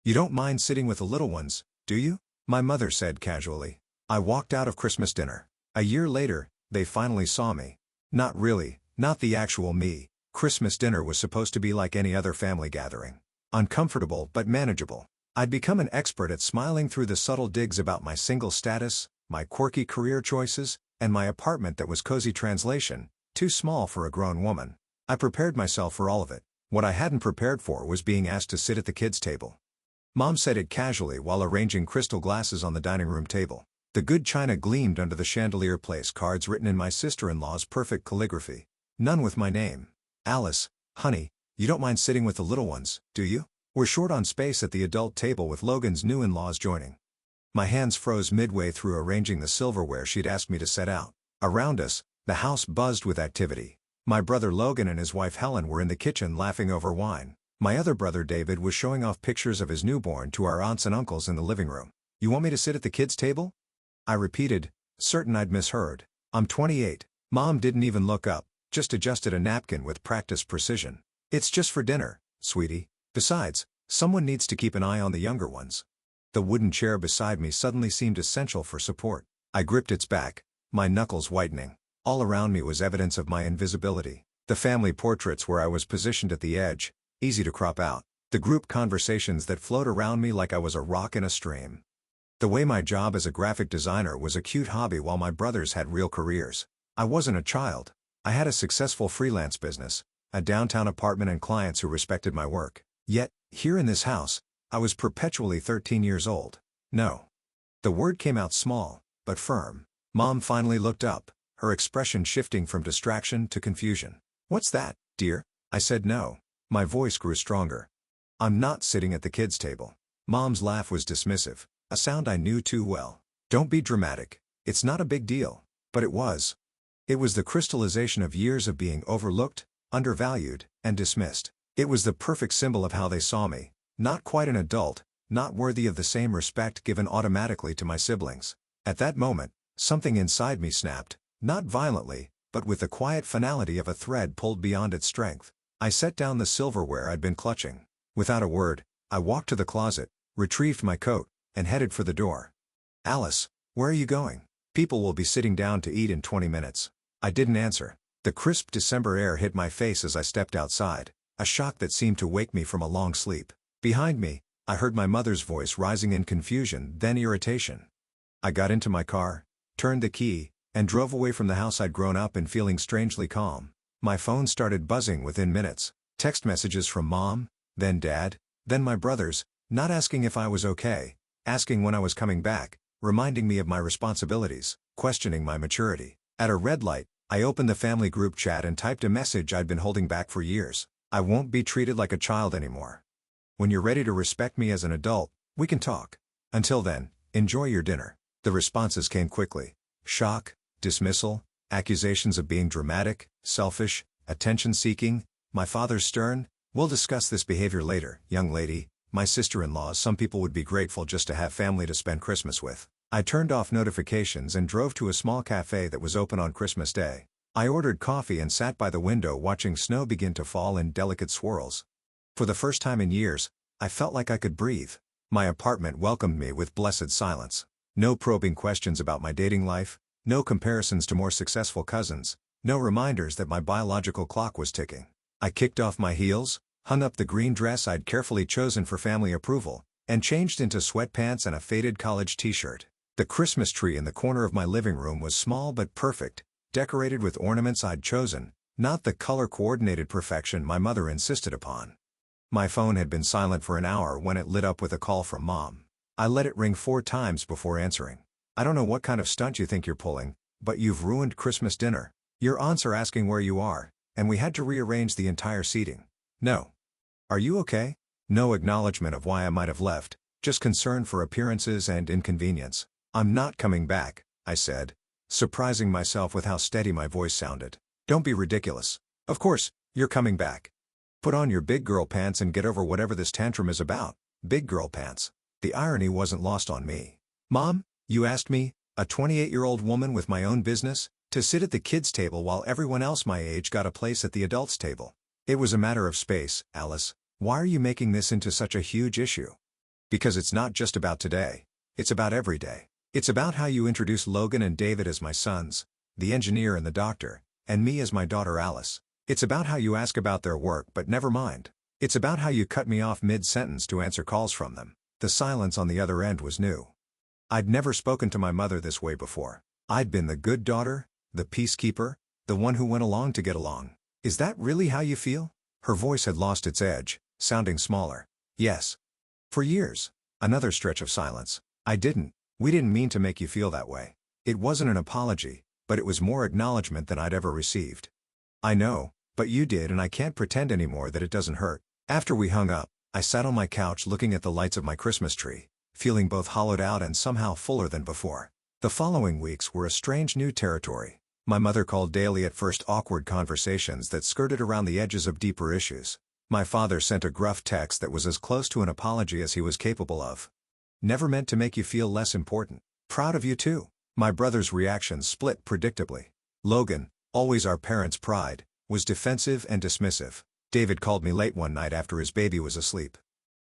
You don't mind sitting with the little ones, do you? My mother said casually. I walked out of Christmas dinner. A year later, they finally saw me. Not really, not the actual me. Christmas dinner was supposed to be like any other family gathering. Uncomfortable but manageable. I'd become an expert at smiling through the subtle digs about my single status, my quirky career choices, and my apartment that was cozy translation, too small for a grown woman. I prepared myself for all of it. What I hadn't prepared for was being asked to sit at the kids' table. Mom said it casually while arranging crystal glasses on the dining room table. The good china gleamed under the chandelier, place cards written in my sister-in-law's perfect calligraphy. None with my name. Alice, honey, you don't mind sitting with the little ones, do you? We're short on space at the adult table with Logan's new in-laws joining. My hands froze midway through arranging the silverware she'd asked me to set out. Around us, the house buzzed with activity. My brother Logan and his wife Helen were in the kitchen laughing over wine. My other brother David was showing off pictures of his newborn to our aunts and uncles in the living room. You want me to sit at the kids' table? I repeated, certain I'd misheard. I'm 28. Mom didn't even look up, just adjusted a napkin with practiced precision. It's just for dinner, sweetie. Besides, someone needs to keep an eye on the younger ones. The wooden chair beside me suddenly seemed essential for support. I gripped its back, my knuckles whitening. All around me was evidence of my invisibility. The family portraits where I was positioned at the edge, easy to crop out. The group conversations that flowed around me like I was a rock in a stream. The way my job as a graphic designer was a cute hobby while my brothers had real careers. I wasn't a child. I had a successful freelance business, a downtown apartment and clients who respected my work. Yet, here in this house, I was perpetually 13 years old. No. The word came out small, but firm. Mom finally looked up, her expression shifting from distraction to confusion. What's that, dear? I said no. My voice grew stronger. I'm not sitting at the kids' table. Mom's laugh was dismissive, a sound I knew too well. Don't be dramatic. It's not a big deal. But it was. It was the crystallization of years of being overlooked, undervalued, and dismissed. It was the perfect symbol of how they saw me. Not quite an adult, not worthy of the same respect given automatically to my siblings. At that moment, something inside me snapped, not violently, but with the quiet finality of a thread pulled beyond its strength. I set down the silverware I'd been clutching. Without a word, I walked to the closet, retrieved my coat, and headed for the door. Alice, where are you going? People will be sitting down to eat in 20 minutes. I didn't answer. The crisp December air hit my face as I stepped outside, a shock that seemed to wake me from a long sleep. Behind me, I heard my mother's voice rising in confusion, then irritation. I got into my car, turned the key, and drove away from the house I'd grown up in, feeling strangely calm. My phone started buzzing within minutes. Text messages from Mom, then Dad, then my brothers, not asking if I was okay, asking when I was coming back, reminding me of my responsibilities, questioning my maturity. At a red light, I opened the family group chat and typed a message I'd been holding back for years. I won't be treated like a child anymore. When you're ready to respect me as an adult, we can talk. Until then, enjoy your dinner. The responses came quickly. Shock, dismissal, accusations of being dramatic, selfish, attention-seeking, my father's stern, "We'll discuss this behavior later, young lady," my sister-in-law. Some people would be grateful just to have family to spend Christmas with. I turned off notifications and drove to a small cafe that was open on Christmas Day. I ordered coffee and sat by the window watching snow begin to fall in delicate swirls. For the first time in years, I felt like I could breathe. My apartment welcomed me with blessed silence. No probing questions about my dating life, no comparisons to more successful cousins, no reminders that my biological clock was ticking. I kicked off my heels, hung up the green dress I'd carefully chosen for family approval, and changed into sweatpants and a faded college t-shirt. The Christmas tree in the corner of my living room was small but perfect, decorated with ornaments I'd chosen, not the color-coordinated perfection my mother insisted upon. My phone had been silent for an hour when it lit up with a call from Mom. I let it ring 4 times before answering. "I don't know what kind of stunt you think you're pulling, but you've ruined Christmas dinner. Your aunts are asking where you are, and we had to rearrange the entire seating." "No. Are you okay?" No acknowledgement of why I might have left, just concern for appearances and inconvenience. "I'm not coming back," I said, surprising myself with how steady my voice sounded. "Don't be ridiculous. Of course, you're coming back. Put on your big girl pants and get over whatever this tantrum is about." Big girl pants. The irony wasn't lost on me. "Mom, you asked me, a 28-year-old woman with my own business, to sit at the kids' table while everyone else my age got a place at the adults' table. It was a matter of space, Alice. Why are you making this into such a huge issue?" Because it's not just about today. It's about every day. It's about how you introduce Logan and David as my sons, the engineer and the doctor, and me as my daughter Alice. It's about how you ask about their work but never mind. It's about how you cut me off mid-sentence to answer calls from them. The silence on the other end was new. I'd never spoken to my mother this way before. I'd been the good daughter, the peacekeeper, the one who went along to get along. Is that really how you feel? Her voice had lost its edge, sounding smaller. Yes. For years. Another stretch of silence. We didn't mean to make you feel that way. It wasn't an apology, but it was more acknowledgement than I'd ever received. I know, but you did, and I can't pretend anymore that it doesn't hurt. After we hung up, I sat on my couch looking at the lights of my Christmas tree, feeling both hollowed out and somehow fuller than before. The following weeks were a strange new territory. My mother called daily, at first awkward conversations that skirted around the edges of deeper issues. My father sent a gruff text that was as close to an apology as he was capable of. Never meant to make you feel less important. Proud of you too. My brother's reactions split predictably. Logan, always our parents' pride, was defensive and dismissive. David called me late one night after his baby was asleep.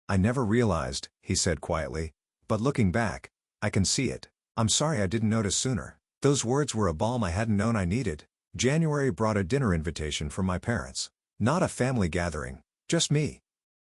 I never realized, he said quietly, but looking back, I can see it. I'm sorry I didn't notice sooner. Those words were a balm I hadn't known I needed. January brought a dinner invitation from my parents. Not a family gathering, just me.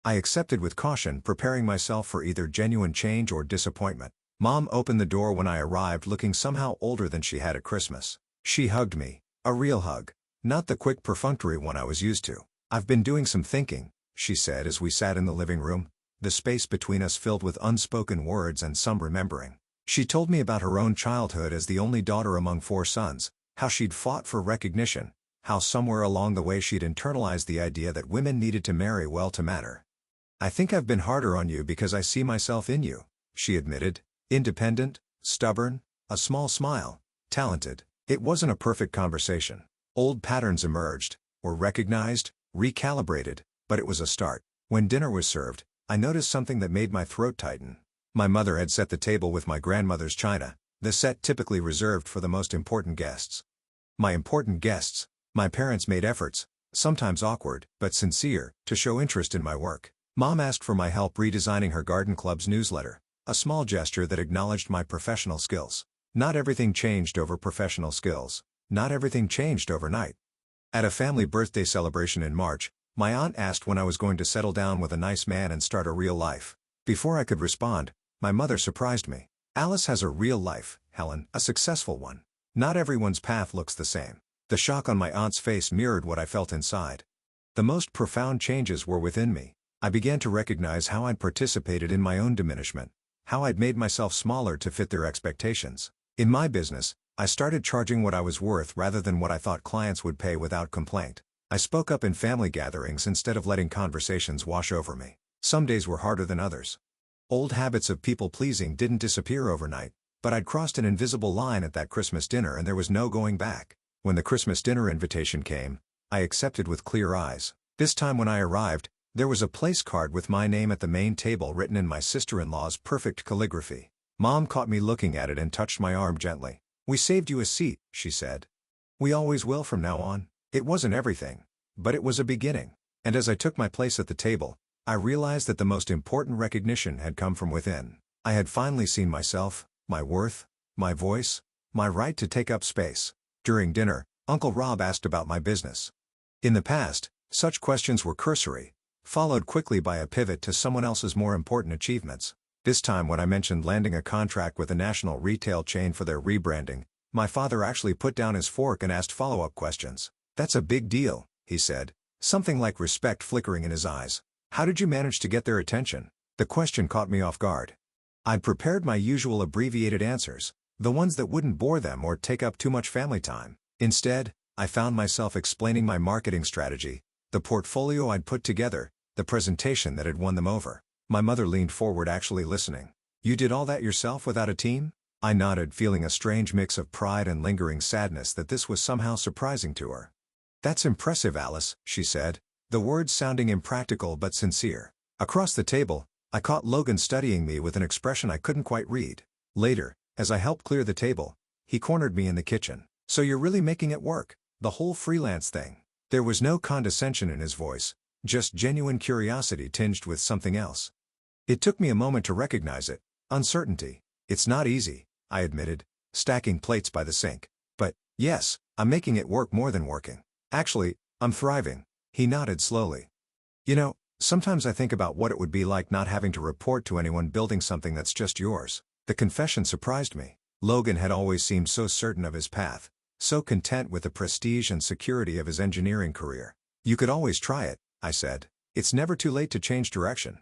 I accepted with caution, preparing myself for either genuine change or disappointment. Mom opened the door when I arrived, looking somehow older than she had at Christmas. She hugged me, a real hug, not the quick perfunctory one I was used to. I've been doing some thinking, she said as we sat in the living room, the space between us filled with unspoken words and some remembering. She told me about her own childhood as the only daughter among 4 sons, how she'd fought for recognition, how somewhere along the way she'd internalized the idea that women needed to marry well to matter. I think I've been harder on you because I see myself in you, she admitted. Independent, stubborn, a small smile, talented. It wasn't a perfect conversation. Old patterns emerged, were recognized, recalibrated, but it was a start. When dinner was served, I noticed something that made my throat tighten. My mother had set the table with my grandmother's china, the set typically reserved for the most important guests. My parents made efforts, sometimes awkward, but sincere, to show interest in my work. Mom asked for my help redesigning her garden club's newsletter, a small gesture that acknowledged my professional skills. Not everything changed over professional skills. Not everything changed overnight. At a family birthday celebration in March, my aunt asked when I was going to settle down with a nice man and start a real life. Before I could respond, my mother surprised me. Alice has a real life, Helen, a successful one. Not everyone's path looks the same. The shock on my aunt's face mirrored what I felt inside. The most profound changes were within me. I began to recognize how I'd participated in my own diminishment, how I'd made myself smaller to fit their expectations. In my business, I started charging what I was worth rather than what I thought clients would pay without complaint. I spoke up in family gatherings instead of letting conversations wash over me. Some days were harder than others. Old habits of people-pleasing didn't disappear overnight, but I'd crossed an invisible line at that Christmas dinner and there was no going back. When the Christmas dinner invitation came, I accepted with clear eyes. This time when I arrived, there was a place card with my name at the main table written in my sister-in-law's perfect calligraphy. Mom caught me looking at it and touched my arm gently. "We saved you a seat," she said. "We always will from now on." It wasn't everything, but it was a beginning. And as I took my place at the table, I realized that the most important recognition had come from within. I had finally seen myself, my worth, my voice, my right to take up space. During dinner, Uncle Rob asked about my business. In the past, such questions were cursory, followed quickly by a pivot to someone else's more important achievements. This time when I mentioned landing a contract with a national retail chain for their rebranding, my father actually put down his fork and asked follow-up questions. "That's a big deal," he said, something like respect flickering in his eyes. "How did you manage to get their attention?" The question caught me off guard. I'd prepared my usual abbreviated answers, the ones that wouldn't bore them or take up too much family time. Instead, I found myself explaining my marketing strategy, the portfolio I'd put together, the presentation that had won them over. My mother leaned forward, actually listening. "You did all that yourself without a team?" I nodded, feeling a strange mix of pride and lingering sadness that this was somehow surprising to her. "That's impressive, Alice," she said, the words sounding impractical but sincere. Across the table, I caught Logan studying me with an expression I couldn't quite read. Later, as I helped clear the table, he cornered me in the kitchen. "So you're really making it work, the whole freelance thing?" There was no condescension in his voice, just genuine curiosity tinged with something else. It took me a moment to recognize it. Uncertainty. It's not easy, I admitted, stacking plates by the sink. But, yes, I'm making it work more than working. Actually, I'm thriving. He nodded slowly. You know, sometimes I think about what it would be like not having to report to anyone building something that's just yours. The confession surprised me. Logan had always seemed so certain of his path, so content with the prestige and security of his engineering career. You could always try it, I said. It's never too late to change direction.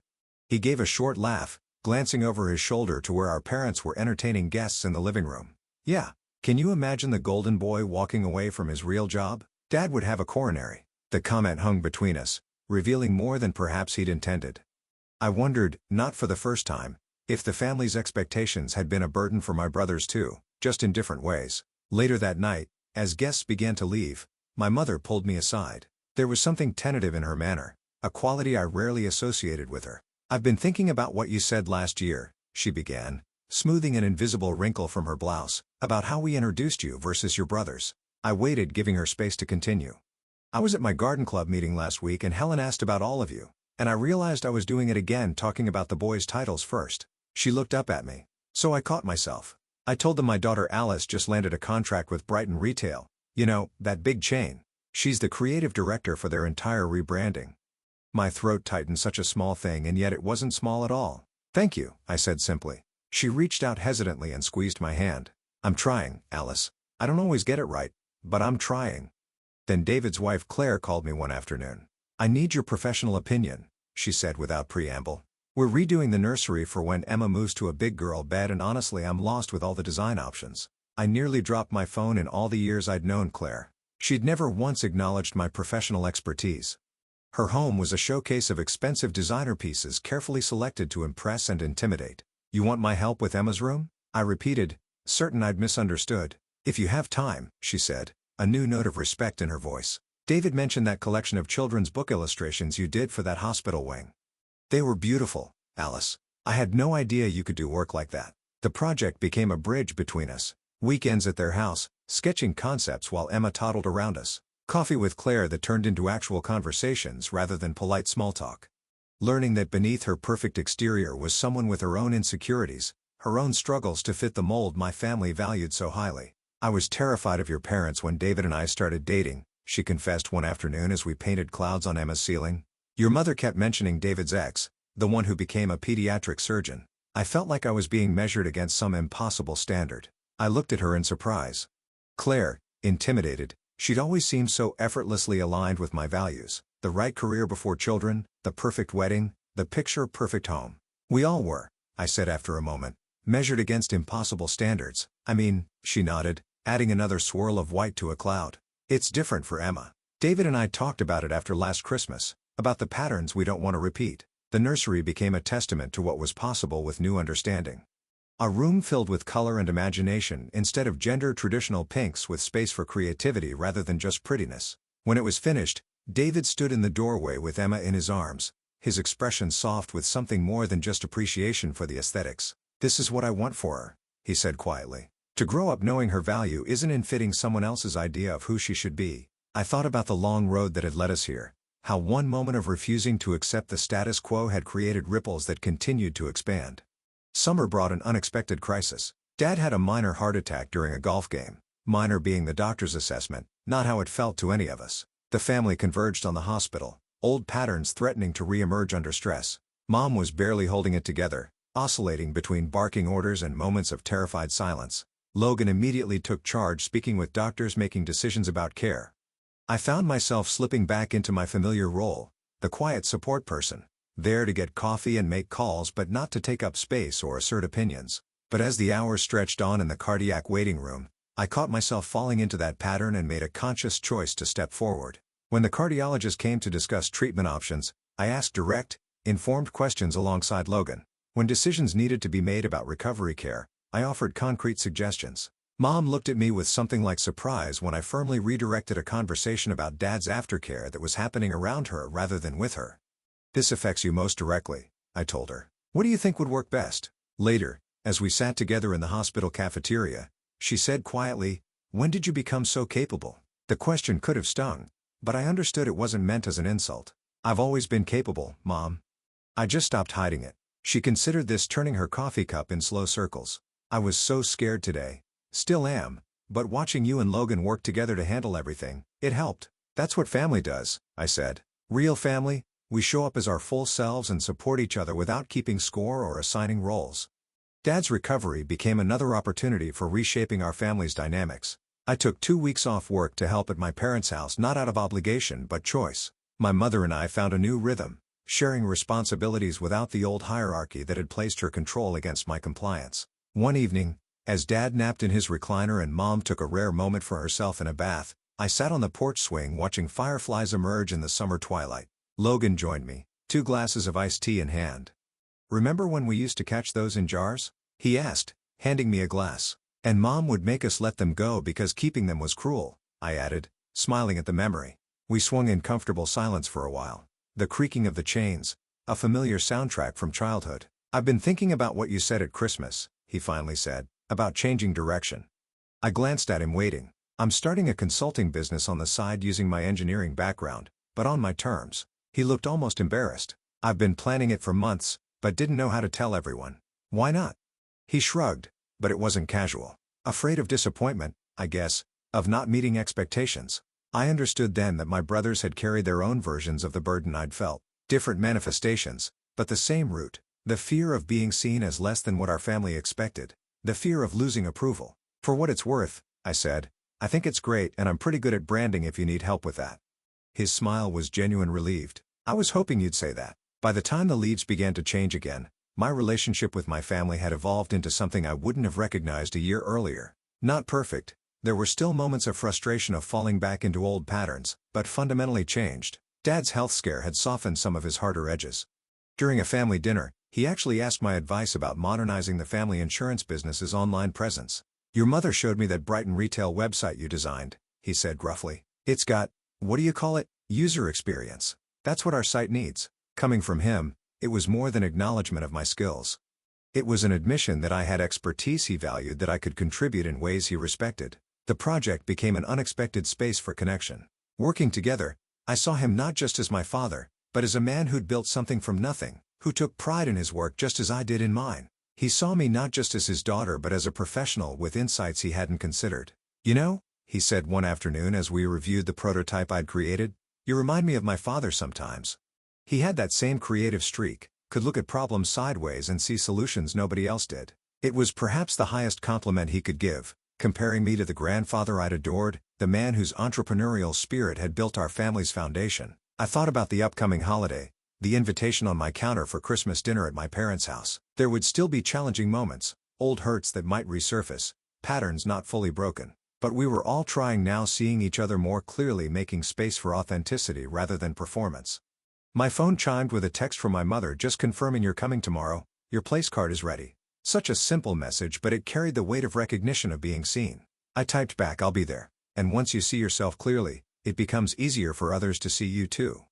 He gave a short laugh, glancing over his shoulder to where our parents were entertaining guests in the living room. Yeah, can you imagine the golden boy walking away from his real job? Dad would have a coronary. The comment hung between us, revealing more than perhaps he'd intended. I wondered, not for the first time, if the family's expectations had been a burden for my brothers too, just in different ways. Later that night, as guests began to leave, my mother pulled me aside. There was something tentative in her manner, a quality I rarely associated with her. I've been thinking about what you said last year, she began, smoothing an invisible wrinkle from her blouse, about how we introduced you versus your brothers. I waited, giving her space to continue. I was at my garden club meeting last week and Helen asked about all of you, and I realized I was doing it again, talking about the boys' titles first. She looked up at me. So I caught myself. I told them my daughter Alice just landed a contract with Brighton Retail. You know, that big chain. She's the creative director for their entire rebranding. My throat tightened, such a small thing, and yet it wasn't small at all. Thank you, I said simply. She reached out hesitantly and squeezed my hand. I'm trying, Alice. I don't always get it right, but I'm trying. Then David's wife Claire called me one afternoon. I need your professional opinion, she said without preamble. We're redoing the nursery for when Emma moves to a big girl bed, and honestly I'm lost with all the design options. I nearly dropped my phone in all the years I'd known Claire. She'd never once acknowledged my professional expertise. Her home was a showcase of expensive designer pieces carefully selected to impress and intimidate. You want my help with Emma's room? I repeated, certain I'd misunderstood. If you have time, she said, a new note of respect in her voice. David mentioned that collection of children's book illustrations you did for that hospital wing. They were beautiful, Alice. I had no idea you could do work like that. The project became a bridge between us. Weekends at their house, sketching concepts while Emma toddled around us. Coffee with Claire that turned into actual conversations rather than polite small talk. Learning that beneath her perfect exterior was someone with her own insecurities, her own struggles to fit the mold my family valued so highly. I was terrified of your parents when David and I started dating, she confessed one afternoon as we painted clouds on Emma's ceiling. Your mother kept mentioning David's ex, the one who became a pediatric surgeon. I felt like I was being measured against some impossible standard. I looked at her in surprise. Claire, intimidated, she'd always seemed so effortlessly aligned with my values. The right career before children, the perfect wedding, the picture-perfect home. We all were, I said after a moment, measured against impossible standards. I mean, she nodded, adding another swirl of white to a cloud. It's different for Emma. David and I talked about it after last Christmas. About the patterns we don't want to repeat. The nursery became a testament to what was possible with new understanding. A room filled with color and imagination instead of gender-traditional pinks, with space for creativity rather than just prettiness. When it was finished, David stood in the doorway with Emma in his arms, his expression soft with something more than just appreciation for the aesthetics. This is what I want for her, he said quietly. To grow up knowing her value isn't in fitting someone else's idea of who she should be. I thought about the long road that had led us here. How one moment of refusing to accept the status quo had created ripples that continued to expand. Summer brought an unexpected crisis. Dad had a minor heart attack during a golf game. Minor being the doctor's assessment, not how it felt to any of us. The family converged on the hospital, old patterns threatening to re-emerge under stress. Mom was barely holding it together, oscillating between barking orders and moments of terrified silence. Logan immediately took charge, speaking with doctors, making decisions about care. I found myself slipping back into my familiar role, the quiet support person, there to get coffee and make calls but not to take up space or assert opinions. But as the hours stretched on in the cardiac waiting room, I caught myself falling into that pattern and made a conscious choice to step forward. When the cardiologist came to discuss treatment options, I asked direct, informed questions alongside Logan. When decisions needed to be made about recovery care, I offered concrete suggestions. Mom looked at me with something like surprise when I firmly redirected a conversation about Dad's aftercare that was happening around her rather than with her. This affects you most directly, I told her. What do you think would work best? Later, as we sat together in the hospital cafeteria, she said quietly, when did you become so capable? The question could have stung, but I understood it wasn't meant as an insult. I've always been capable, Mom. I just stopped hiding it. She considered this, turning her coffee cup in slow circles. I was so scared today. Still am, but watching you and Logan work together to handle everything, it helped. That's what family does, I said. Real family, we show up as our full selves and support each other without keeping score or assigning roles. Dad's recovery became another opportunity for reshaping our family's dynamics. I took 2 weeks off work to help at my parents' house, not out of obligation but choice. My mother and I found a new rhythm, sharing responsibilities without the old hierarchy that had placed her control against my compliance. One evening, as Dad napped in his recliner and Mom took a rare moment for herself in a bath, I sat on the porch swing watching fireflies emerge in the summer twilight. Logan joined me, 2 glasses of iced tea in hand. "Remember when we used to catch those in jars?" he asked, handing me a glass. "And Mom would make us let them go because keeping them was cruel," I added, smiling at the memory. We swung in comfortable silence for a while. The creaking of the chains, a familiar soundtrack from childhood. "I've been thinking about what you said at Christmas," he finally said, "about changing direction." I glanced at him, waiting. "I'm starting a consulting business on the side using my engineering background, but on my terms." He looked almost embarrassed. "I've been planning it for months, but didn't know how to tell everyone." "Why not?" He shrugged, but it wasn't casual. "Afraid of disappointment, I guess, of not meeting expectations." I understood then that my brothers had carried their own versions of the burden I'd felt, different manifestations, but the same root, the fear of being seen as less than what our family expected, the fear of losing approval. "For what it's worth," I said, "I think it's great and I'm pretty good at branding if you need help with that." His smile was genuine, relieved. "I was hoping you'd say that." By the time the leaves began to change again, my relationship with my family had evolved into something I wouldn't have recognized a year earlier. Not perfect, there were still moments of frustration of falling back into old patterns, but fundamentally changed. Dad's health scare had softened some of his harder edges. During a family dinner, he actually asked my advice about modernizing the family insurance business's online presence. "Your mother showed me that Brighton retail website you designed," he said gruffly. "It's got, what do you call it, user experience. That's what our site needs." Coming from him, it was more than acknowledgement of my skills. It was an admission that I had expertise he valued, that I could contribute in ways he respected. The project became an unexpected space for connection. Working together, I saw him not just as my father, but as a man who'd built something from nothing, who took pride in his work just as I did in mine. He saw me not just as his daughter but as a professional with insights he hadn't considered. "You know," he said one afternoon as we reviewed the prototype I'd created, "you remind me of my father sometimes." He had that same creative streak, could look at problems sideways and see solutions nobody else did. It was perhaps the highest compliment he could give, comparing me to the grandfather I'd adored, the man whose entrepreneurial spirit had built our family's foundation. I thought about the upcoming holiday, the invitation on my counter for Christmas dinner at my parents' house. There would still be challenging moments, old hurts that might resurface, patterns not fully broken. But we were all trying now, seeing each other more clearly, making space for authenticity rather than performance. My phone chimed with a text from my mother, "Just confirming you're coming tomorrow, your place card is ready." Such a simple message, but it carried the weight of recognition of being seen. I typed back, "I'll be there." And once you see yourself clearly, it becomes easier for others to see you too.